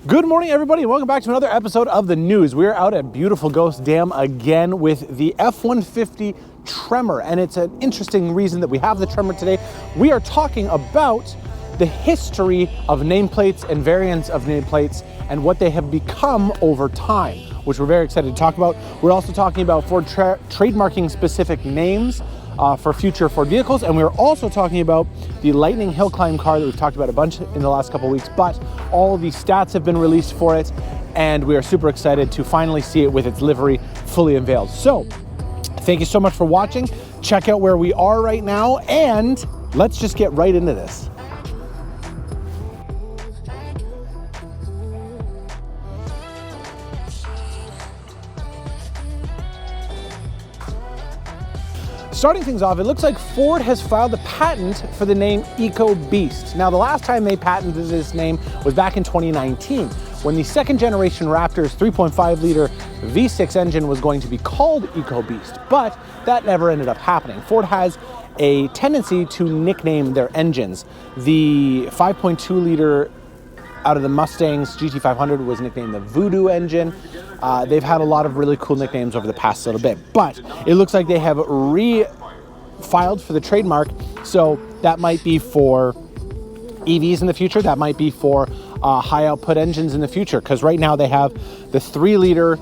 Good morning, everybody, and welcome back to another episode of the news. We're out at beautiful Ghost Dam again with the F150 Tremor, and it's an interesting reason that we have the Tremor today. We are talking about the history of nameplates and variants of nameplates and what they have become over time, which we're very excited to talk about. We're also talking about Ford trademarking specific names for future Ford vehicles, and we're also talking about the Lightning Hillclimb car that we've talked about a bunch in the last couple of weeks, but all of the stats have been released for it, and we are super excited to finally see it with its livery fully unveiled. So, thank you so much for watching. Check out where we are right now, and let's just get right into this. Starting things off, it looks like Ford has filed a patent for the name Ecobeast. Now, the last time they patented this name was back in 2019, when the second generation Raptor's 3.5 liter V6 engine was going to be called Ecobeast, but that never ended up happening. Ford has a tendency to nickname their engines. The 5.2 liter out of the Mustang's GT500 was nicknamed the Voodoo engine. They've had a lot of really cool nicknames over the past little bit, but it looks like they have refiled for the trademark, so that might be for EVs in the future, that might be for high output engines in the future, because right now they have the 3 liter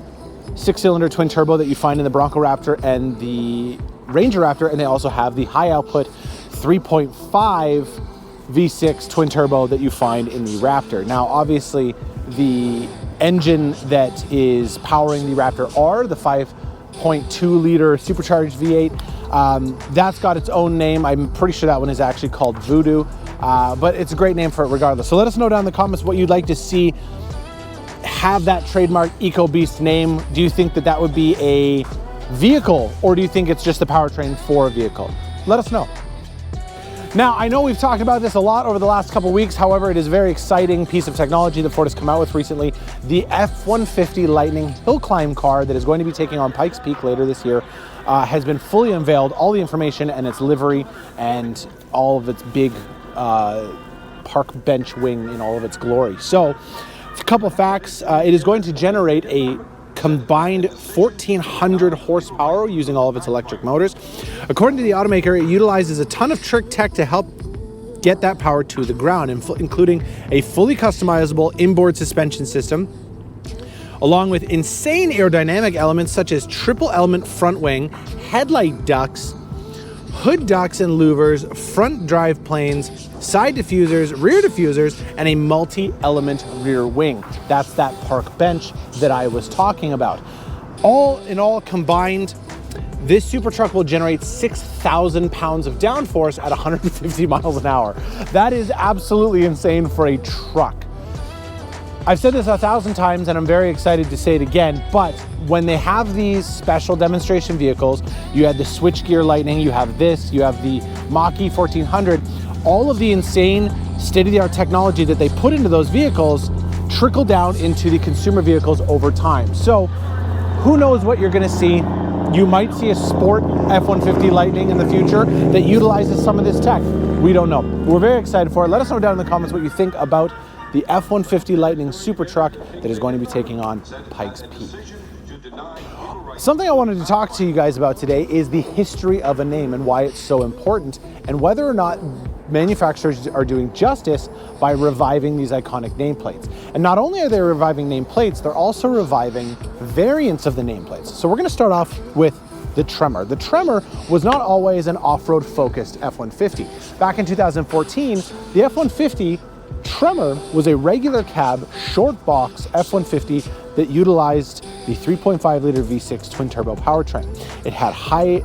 6-cylinder twin turbo that you find in the Bronco Raptor and the Ranger Raptor, and they also have the high output 3.5 V6 twin turbo that you find in the Raptor. Now, obviously, the engine that is powering the Raptor R, the 5.2 liter supercharged V8, that's got its own name. I'm pretty sure that one is actually called Voodoo, but it's a great name for it regardless. So let us know down in the comments what you'd like to see have that trademark Ecobeast name. Do you think that that would be a vehicle, or do you think it's just a powertrain for a vehicle? Let us know. Now, I know we've talked about this a lot over the last couple weeks. However, it is a very exciting piece of technology that Ford has come out with recently. The F150 Lightning Hillclimb car that is going to be taking on Pikes Peak later this year has been fully unveiled. All the information and its livery and all of its big park bench wing in all of its glory. So, a couple of facts. It is going to generate a combined 1,400 horsepower using all of its electric motors. According to the automaker, it utilizes a ton of trick tech to help get that power to the ground, including a fully customizable inboard suspension system, along with insane aerodynamic elements such as triple element front wing, headlight ducts, hood ducts and louvers, front drive planes, side diffusers, rear diffusers, and a multi-element rear wing. That's that park bench that I was talking about. All in all combined, this super truck will generate 6,000 pounds of downforce at 150 miles an hour. That is absolutely insane for a truck. I've said this 1,000 times and I'm very excited to say it again, but when they have these special demonstration vehicles, you had the switchgear Lightning, you have this, you have the Mach-E 1400, all of the insane state-of-the-art technology that they put into those vehicles trickle down into the consumer vehicles over time. So who knows what you're gonna see. You might see a sport F-150 Lightning in the future that utilizes some of this tech. We don't know. We're very excited for it. Let us know down in the comments what you think about the F-150 Lightning super truck that is going to be taking on Pikes Peak. Something I wanted to talk to you guys about today is the history of a name and why it's so important, and whether or not manufacturers are doing justice by reviving these iconic nameplates. And not only are they reviving nameplates, they're also reviving variants of the nameplates. So we're going to start off with the Tremor. The Tremor was not always an off-road focused F-150. Back in 2014, the F-150 Tremor was a regular cab, short box F-150 that utilized the 3.5 liter V6 twin turbo powertrain. It had high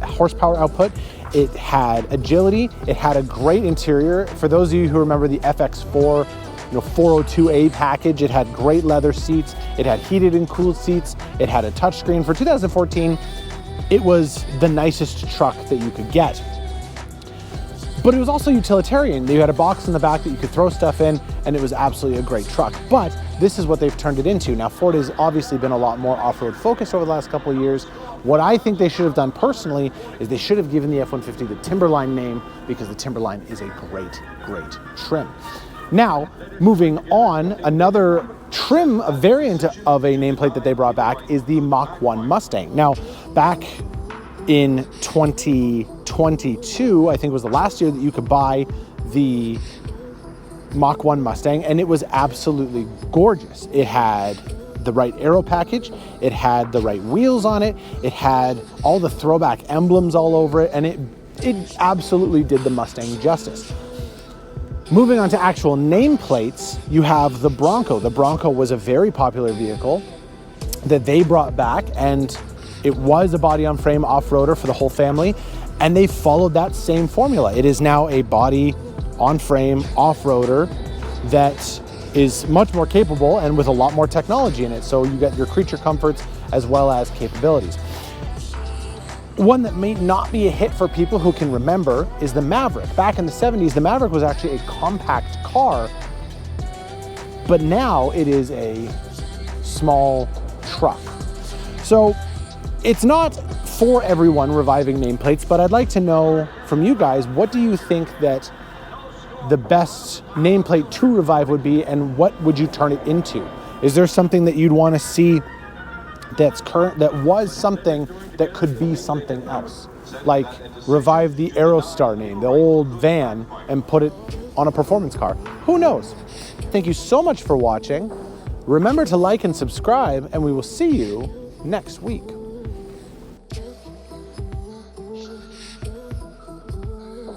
horsepower output, it had agility, it had a great interior. For those of you who remember the FX4 402A package, it had great leather seats, it had heated and cooled seats, it had a touchscreen. For 2014, it was the nicest truck that you could get. But it was also utilitarian. You had a box in the back that you could throw stuff in, and it was absolutely a great truck. But this is what they've turned it into. Now, Ford has obviously been a lot more off-road focused over the last couple of years. What I think they should have done personally is they should have given the F-150 the Timberline name, because the Timberline is a great, great trim. Now, moving on, another trim, a variant of a nameplate that they brought back is the Mach 1 Mustang. Now, back in 2022, I think was the last year that you could buy the Mach 1 Mustang, and it was absolutely gorgeous. It had the right aero package, it had the right wheels on it, it had all the throwback emblems all over it, and it absolutely did the Mustang justice. Moving on to actual nameplates, you have the Bronco. The Bronco was a very popular vehicle that they brought back, and it was a body-on-frame off-roader for the whole family, and they followed that same formula. It is now a body-on-frame off-roader that is much more capable and with a lot more technology in it. So you get your creature comforts as well as capabilities. One that may not be a hit for people who can remember is the Maverick. Back in the 70s, the Maverick was actually a compact car, but now it is a small truck. So it's not for everyone reviving nameplates, but I'd like to know from you guys, what do you think that the best nameplate to revive would be, and what would you turn it into? Is there something that you'd want to see that's current, that was something that could be something else? Like revive the Aerostar name, the old van, and put it on a performance car. Who knows? Thank you so much for watching. Remember to like and subscribe, and we will see you next week.